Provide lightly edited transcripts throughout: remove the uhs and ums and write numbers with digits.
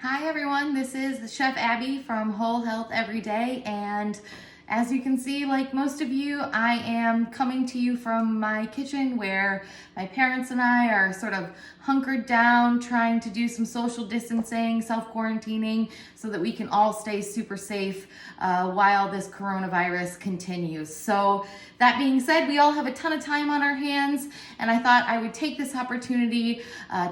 Hi everyone, this is Chef Abby from Whole Health Every Day, and as you can see, like most of you, I am coming to you from my kitchen where my parents and I are sort of hunkered down trying to do some social distancing, self-quarantining, so that we can all stay super safe while this coronavirus continues. So that being said, we all have a ton of time on our hands, and I thought I would take this opportunity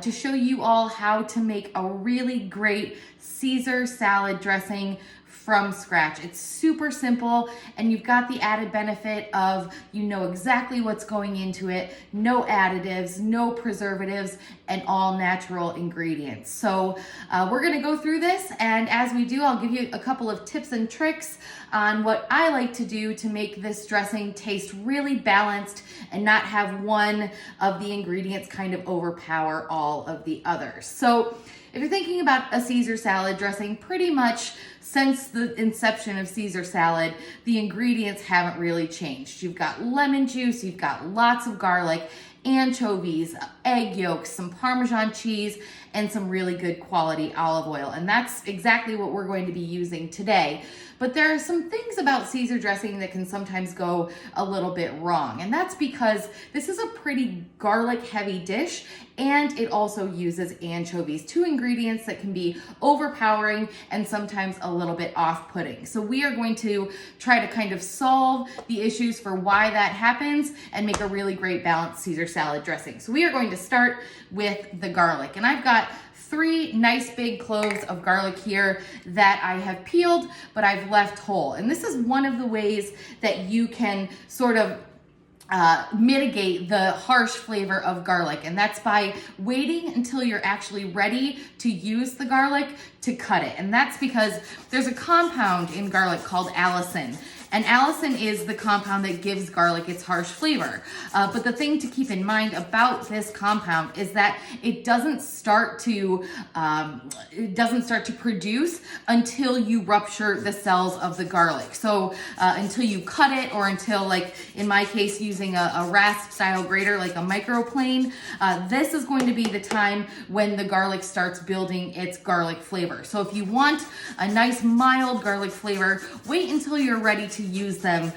to show you all how to make a really great Caesar salad dressing from scratch. It's super simple, and you've got the added benefit of you know exactly what's going into it, no additives, no preservatives, and all natural ingredients. So we're gonna go through this, and as we do, I'll give you a couple of tips and tricks on what I like to do to make this dressing taste really balanced and not have one of the ingredients kind of overpower all of the others. So if you're thinking about a Caesar salad dressing, pretty much since the inception of Caesar salad, the ingredients haven't really changed. You've got lemon juice, you've got lots of garlic, anchovies, egg yolks, some Parmesan cheese, and some really good quality olive oil. And that's exactly what we're going to be using today. But there are some things about Caesar dressing that can sometimes go a little bit wrong. And that's because this is a pretty garlic heavy dish, and it also uses anchovies, two ingredients that can be overpowering and sometimes a little bit off-putting. So we are going to try to kind of solve the issues for why that happens and make a really great balanced Caesar salad dressing. So we are going to start with the garlic, and I've got 3 nice big cloves of garlic here that I have peeled, but I've left whole. And this is one of the ways that you can sort of mitigate the harsh flavor of garlic, and that's by waiting until you're actually ready to use the garlic to cut it. And that's because there's a compound in garlic called allicin. And allicin is the compound that gives garlic its harsh flavor. But the thing to keep in mind about this compound is that it doesn't start to produce until you rupture the cells of the garlic. So until you cut it, or until, like in my case, using a rasp style grater like a microplane, this is going to be the time when the garlic starts building its garlic flavor. So if you want a nice mild garlic flavor, wait until you're ready to use them,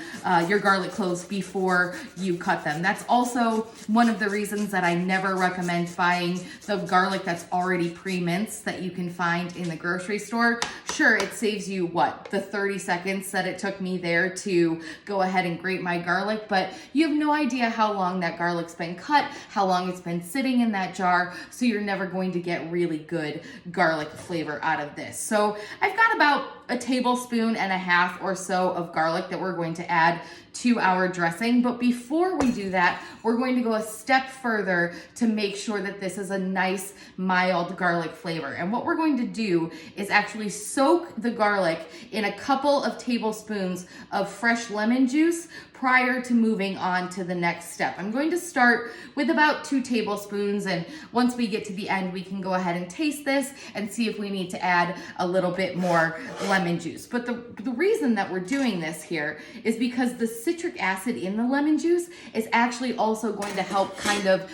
your garlic cloves, before you cut them. That's also one of the reasons that I never recommend buying the garlic that's already pre-minced that you can find in the grocery store. Sure, it saves you the 30 seconds that it took me there to go ahead and grate my garlic, but you have no idea how long that garlic's been cut, how long it's been sitting in that jar, so you're never going to get really good garlic flavor out of this. So I've got about a tablespoon and a half or so of garlic that we're going to add to our dressing. But before we do that, we're going to go a step further to make sure that this is a nice mild garlic flavor. And what we're going to do is actually soak the garlic in a couple of tablespoons of fresh lemon juice prior to moving on to the next step. I'm going to start with about 2 tablespoons, and once we get to the end, we can go ahead and taste this and see if we need to add a little bit more lemon juice. But the reason that we're doing this here is because the citric acid in the lemon juice is actually also going to help kind of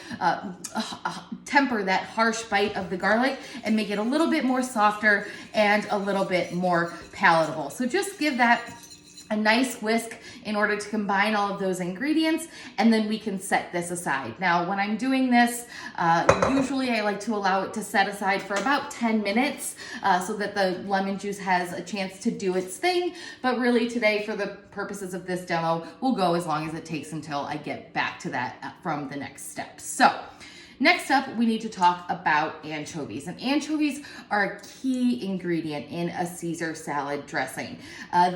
temper that harsh bite of the garlic and make it a little bit more softer and a little bit more palatable. So just give that a nice whisk in order to combine all of those ingredients, and then we can set this aside. Now, when I'm doing this, usually I like to allow it to set aside for about 10 minutes so that the lemon juice has a chance to do its thing. But really today, for the purposes of this demo, we'll go as long as it takes until I get back to that from the next step. So next up, we need to talk about anchovies. And anchovies are a key ingredient in a Caesar salad dressing.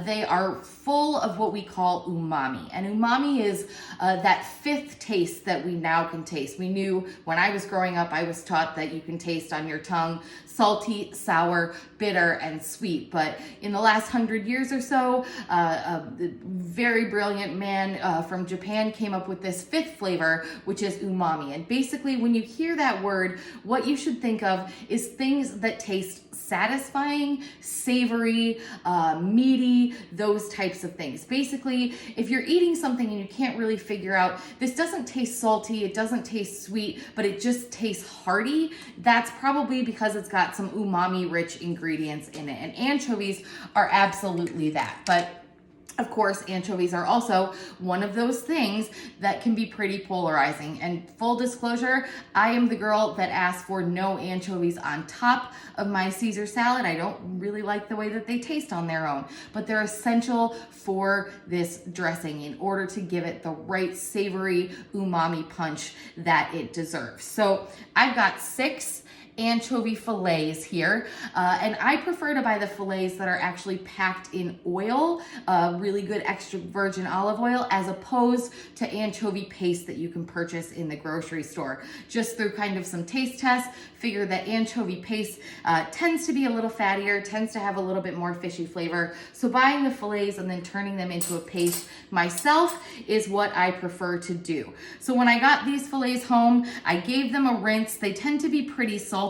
They are full of what we call umami. And umami is that 5th taste that we now can taste. We knew when I was growing up, I was taught that you can taste on your tongue salty, sour, bitter, and sweet. But in the last 100 years or so, a very brilliant man from Japan came up with this 5th flavor, which is umami. And basically, when when you hear that word, what you should think of is things that taste satisfying, savory, meaty, those types of things. Basically, if you're eating something and you can't really figure out, this doesn't taste salty, it doesn't taste sweet, but it just tastes hearty, that's probably because it's got some umami-rich ingredients in it. And anchovies are absolutely that. But of course, anchovies are also one of those things that can be pretty polarizing. And full disclosure, I am the girl that asks for no anchovies on top of my Caesar salad. I don't really like the way that they taste on their own, but they're essential for this dressing in order to give it the right savory umami punch that it deserves. So I've got 6 anchovy fillets here, and I prefer to buy the fillets that are actually packed in oil, really good extra virgin olive oil, as opposed to anchovy paste that you can purchase in the grocery store. Just through kind of some taste tests, figure that anchovy paste tends to be a little fattier, tends to have a little bit more fishy flavor. So buying the fillets and then turning them into a paste myself is what I prefer to do. So when I got these fillets home, I gave them a rinse. They tend to be pretty salty,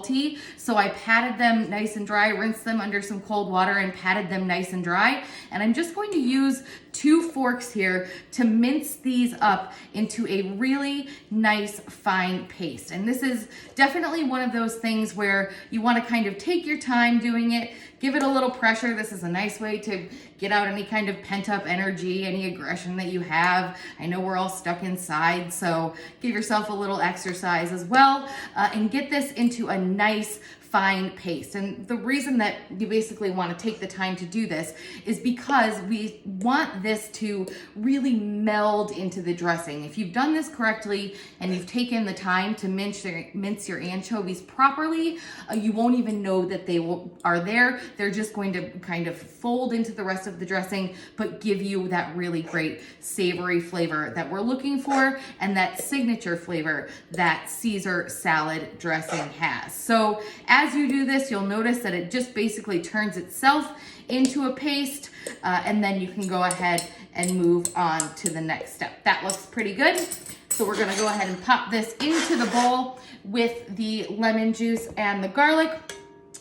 so I patted them nice and dry, rinsed them under some cold water and patted them nice and dry. And I'm just going to use 2 forks here to mince these up into a really nice fine paste. And this is definitely one of those things where you want to kind of take your time doing it, give it a little pressure. This is a nice way to get out any kind of pent up energy, any aggression that you have. I know we're all stuck inside, so give yourself a little exercise as well, and get this into a nice fine paste. And the reason that you basically want to take the time to do this is because we want this to really meld into the dressing. If you've done this correctly and you've taken the time to mince your anchovies properly, you won't even know that they are there. They're just going to kind of fold into the rest of the dressing, but give you that really great savory flavor that we're looking for and that signature flavor that Caesar salad dressing has. So as you do this, you'll notice that it just basically turns itself into a paste, and then you can go ahead and move on to the next step. That looks pretty good. So we're gonna go ahead and pop this into the bowl with the lemon juice and the garlic,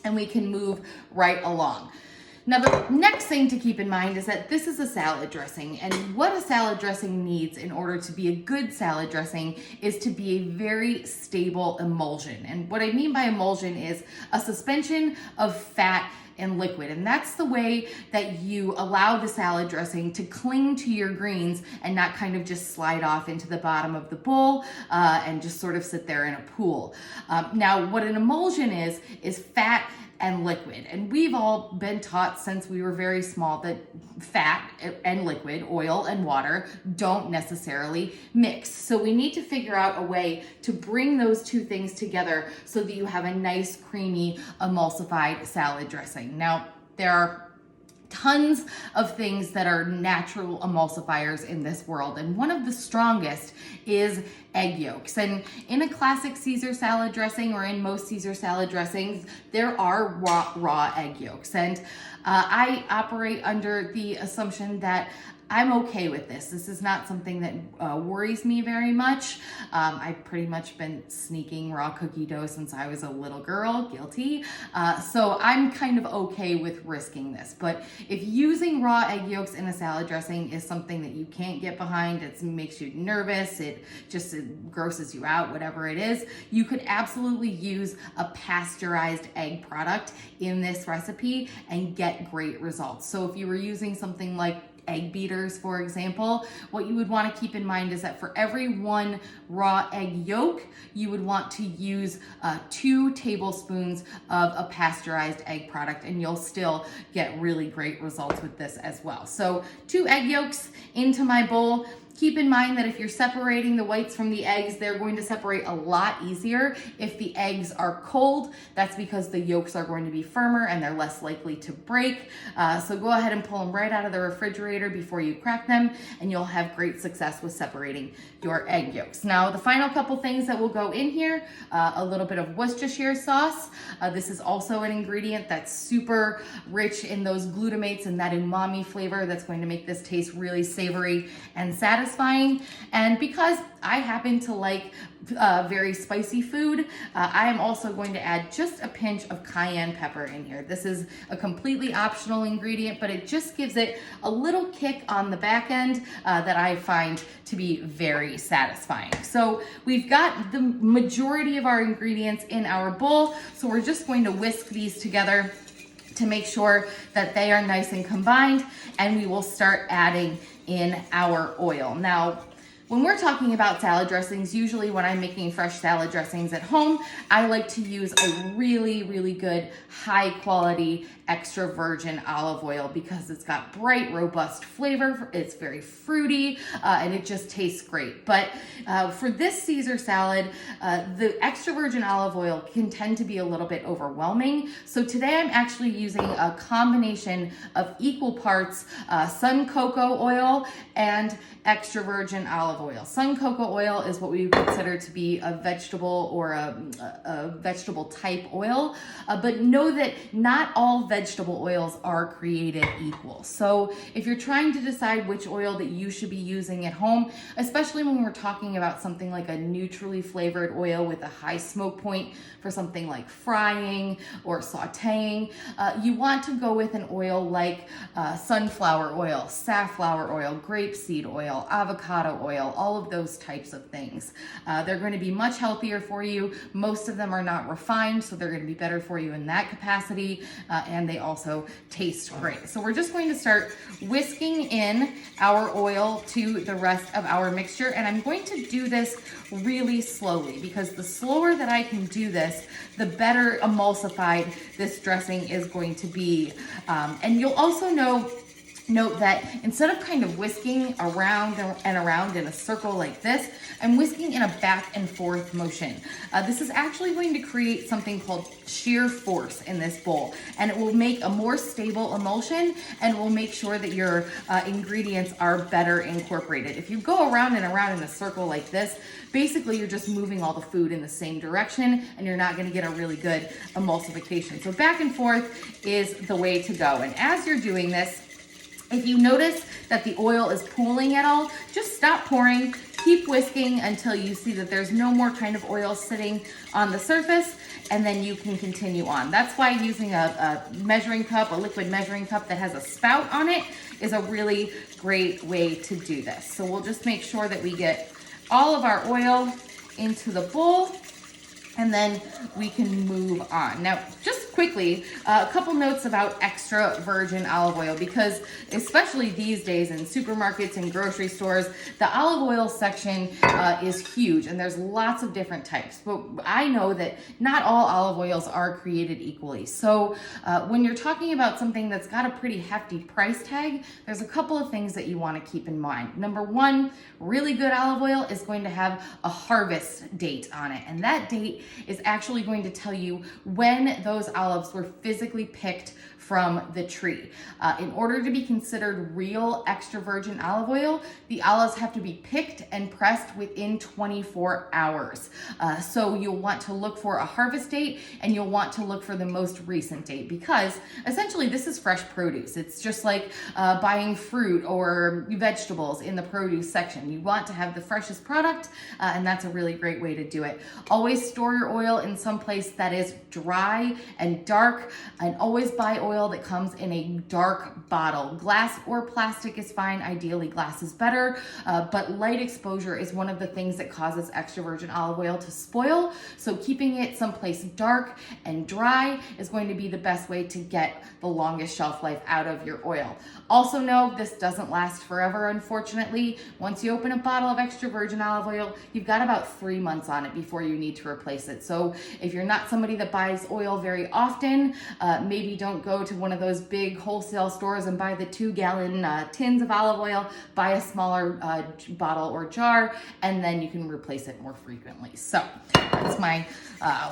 and we can move right along. Now, the next thing to keep in mind is that this is a salad dressing, and what a salad dressing needs in order to be a good salad dressing is to be a very stable emulsion. And what I mean by emulsion is a suspension of fat and liquid. And that's the way that you allow the salad dressing to cling to your greens and not kind of just slide off into the bottom of the bowl and just sort of sit there in a pool. Now, what an emulsion is fat and liquid. And we've all been taught since we were very small that fat and liquid, oil and water, don't necessarily mix. So we need to figure out a way to bring those two things together so that you have a nice, creamy, emulsified salad dressing. Now, there are tons of things that are natural emulsifiers in this world, and one of the strongest is egg yolks. And in a classic Caesar salad dressing, or in most Caesar salad dressings, there are raw egg yolks. And I operate under the assumption that I'm okay with this. This is not something that worries me very much. I've pretty much been sneaking raw cookie dough since I was a little girl, guilty. So I'm kind of okay with risking this. But if using raw egg yolks in a salad dressing is something that you can't get behind, it makes you nervous, it grosses you out, whatever it is, you could absolutely use a pasteurized egg product in this recipe and get great results. So if you were using something like egg beaters, for example, what you would want to keep in mind is that for every 1 raw egg yolk, you would want to use 2 tablespoons of a pasteurized egg product, and you'll still get really great results with this as well. So 2 egg yolks into my bowl. Keep in mind that if you're separating the whites from the eggs, they're going to separate a lot easier if the eggs are cold. That's because the yolks are going to be firmer and they're less likely to break. So go ahead and pull them right out of the refrigerator before you crack them, and you'll have great success with separating your egg yolks. Now, the final couple things that will go in here, a little bit of Worcestershire sauce. This is also an ingredient that's super rich in those glutamates and that umami flavor that's going to make this taste really savory and satisfying. satisfying. And because I happen to like very spicy food, I am also going to add just a pinch of cayenne pepper in here. This is a completely optional ingredient, but it just gives it a little kick on the back end that I find to be very satisfying. So we've got the majority of our ingredients in our bowl, so we're just going to whisk these together to make sure that they are nice and combined, and we will start adding in our oil. Now, when we're talking about salad dressings, usually when I'm making fresh salad dressings at home, I like to use a really, really good, high quality, extra virgin olive oil because it's got bright, robust flavor. It's very fruity, and it just tastes great. But for this Caesar salad, the extra virgin olive oil can tend to be a little bit overwhelming. So today I'm actually using a combination of equal parts sun cocoa oil and extra virgin olive oil. Sun cocoa oil is what we would consider to be a vegetable or a vegetable type oil, but know that not all vegetable oils are created equal. So if you're trying to decide which oil that you should be using at home, especially when we're talking about something like a neutrally flavored oil with a high smoke point for something like frying or sauteing, you want to go with an oil like sunflower oil, safflower oil, grapeseed oil, avocado oil, all of those types of things. They're going to be much healthier for you. Most of them are not refined, so they're going to be better for you in that capacity, and they also taste great. So we're just going to start whisking in our oil to the rest of our mixture, and I'm going to do this really slowly because the slower that I can do this, the better emulsified this dressing is going to be. And you'll also note that instead of kind of whisking around and around in a circle like this, I'm whisking in a back and forth motion. This is actually going to create something called shear force in this bowl, and it will make a more stable emulsion and will make sure that your ingredients are better incorporated. If you go around and around in a circle like this, basically you're just moving all the food in the same direction and you're not going to get a really good emulsification. So back and forth is the way to go. And as you're doing this, if you notice that the oil is pooling at all, just stop pouring, keep whisking until you see that there's no more kind of oil sitting on the surface, and then you can continue on. That's why using a measuring cup, a liquid measuring cup that has a spout on it is a really great way to do this. So we'll just make sure that we get all of our oil into the bowl, and then we can move on. Now, just quickly, a couple notes about extra virgin olive oil, because especially these days in supermarkets and grocery stores, the olive oil section is huge and there's lots of different types. But I know that not all olive oils are created equally. So when you're talking about something that's got a pretty hefty price tag, there's a couple of things that you want to keep in mind. Number one, really good olive oil is going to have a harvest date on it, and that date is actually going to tell you when those olives were physically picked from the tree. In order to be considered real extra virgin olive oil, the olives have to be picked and pressed within 24 hours. So you'll want to look for a harvest date, and you'll want to look for the most recent date, because essentially this is fresh produce. It's just like buying fruit or vegetables in the produce section. You want to have the freshest product, and that's a really great way to do it. Always store your oil in some place that is dry and dark, and always buy oil that comes in a dark bottle. Glass or plastic is fine. Ideally, glass is better, but light exposure is one of the things that causes extra virgin olive oil to spoil. So keeping it someplace dark and dry is going to be the best way to get the longest shelf life out of your oil. Also know this doesn't last forever, unfortunately. Once you open a bottle of extra virgin olive oil, you've got about 3 months on it before you need to replace it. So if you're not somebody that buys oil very often, maybe don't go to one of those big wholesale stores and buy the 2-gallon tins of olive oil. Buy a smaller bottle or jar, and then you can replace it more frequently. So that's my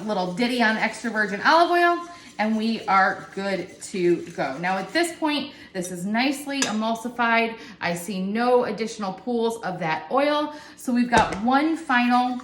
little ditty on extra virgin olive oil, and we are good to go. Now at this point, this is nicely emulsified. I see no additional pools of that oil. So we've got one final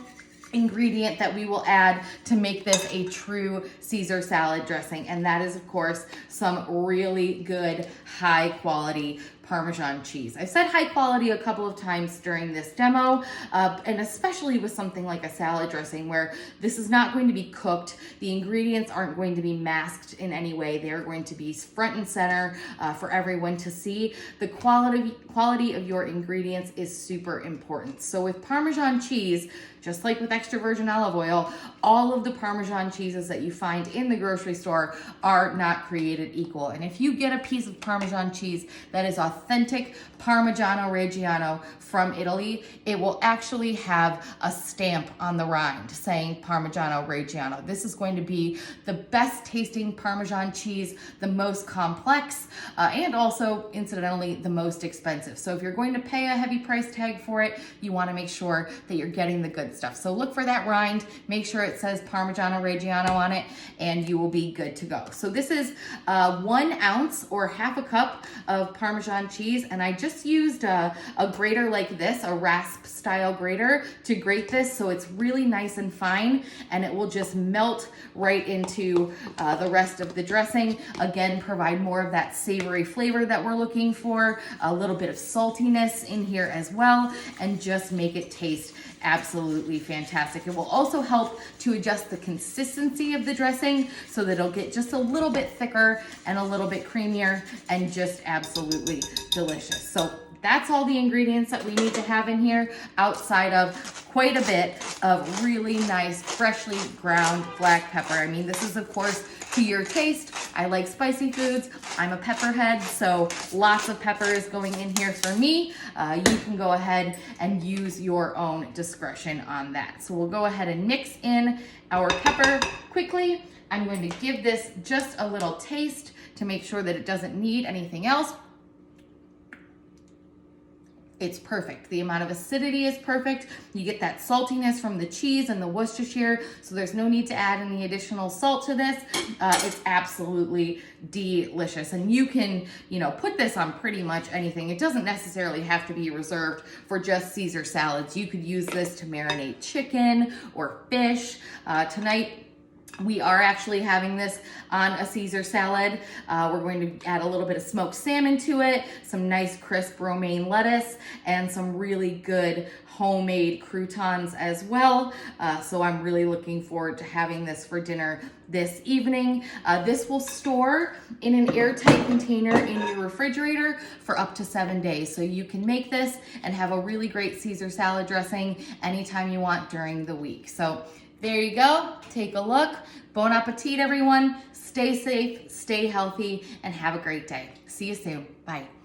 ingredient that we will add to make this a true Caesar salad dressing, and that is of course some really good high quality Parmesan cheese. I've said high quality a couple of times during this demo, and especially with something like a salad dressing where this is not going to be cooked. The ingredients aren't going to be masked in any way. They are going to be front and center for everyone to see. The quality of your ingredients is super important. So with Parmesan cheese, just like with extra virgin olive oil, all of the Parmesan cheeses that you find in the grocery store are not created equal. And if you get a piece of Parmesan cheese that is authentic Parmigiano Reggiano from Italy, it will actually have a stamp on the rind saying Parmigiano Reggiano. This is going to be the best tasting Parmesan cheese, the most complex, and also, incidentally, the most expensive. So if you're going to pay a heavy price tag for it, you want to make sure that you're getting the good stuff. So look for that rind, make sure it says Parmigiano Reggiano on it, and you will be good to go. So this is 1 ounce or half a cup of Parmesan cheese, and I just used a grater like this, a rasp style grater, to grate this so it's really nice and fine, and it will just melt right into the rest of the dressing. Again, provide more of that savory flavor that we're looking for, a little bit of saltiness in here as well, and just make it taste absolutely fantastic. It will also help to adjust the consistency of the dressing so that it'll get just a little bit thicker and a little bit creamier and just absolutely delicious. So that's all the ingredients that we need to have in here, outside of quite a bit of really nice, freshly ground black pepper. I mean, this is of course to your taste. I like spicy foods. I'm a pepperhead, so lots of pepper is going in here for me. You can go ahead and use your own discretion on that. So we'll go ahead and mix in our pepper quickly. I'm going to give this just a little taste to make sure that it doesn't need anything else. It's perfect. The amount of acidity is perfect. You get that saltiness from the cheese and the Worcestershire, so there's no need to add any additional salt to this. It's absolutely delicious. And you can, put this on pretty much anything. It doesn't necessarily have to be reserved for just Caesar salads. You could use this to marinate chicken or fish. Tonight, we are actually having this on a Caesar salad. We're going to add a little bit of smoked salmon to it, some nice crisp romaine lettuce, and some really good homemade croutons as well. So I'm really looking forward to having this for dinner this evening. This will store in an airtight container in your refrigerator for up to 7 days. So you can make this and have a really great Caesar salad dressing anytime you want during the week. So there you go. Take a look. Bon appetit, everyone. Stay safe, stay healthy, and have a great day. See you soon. Bye.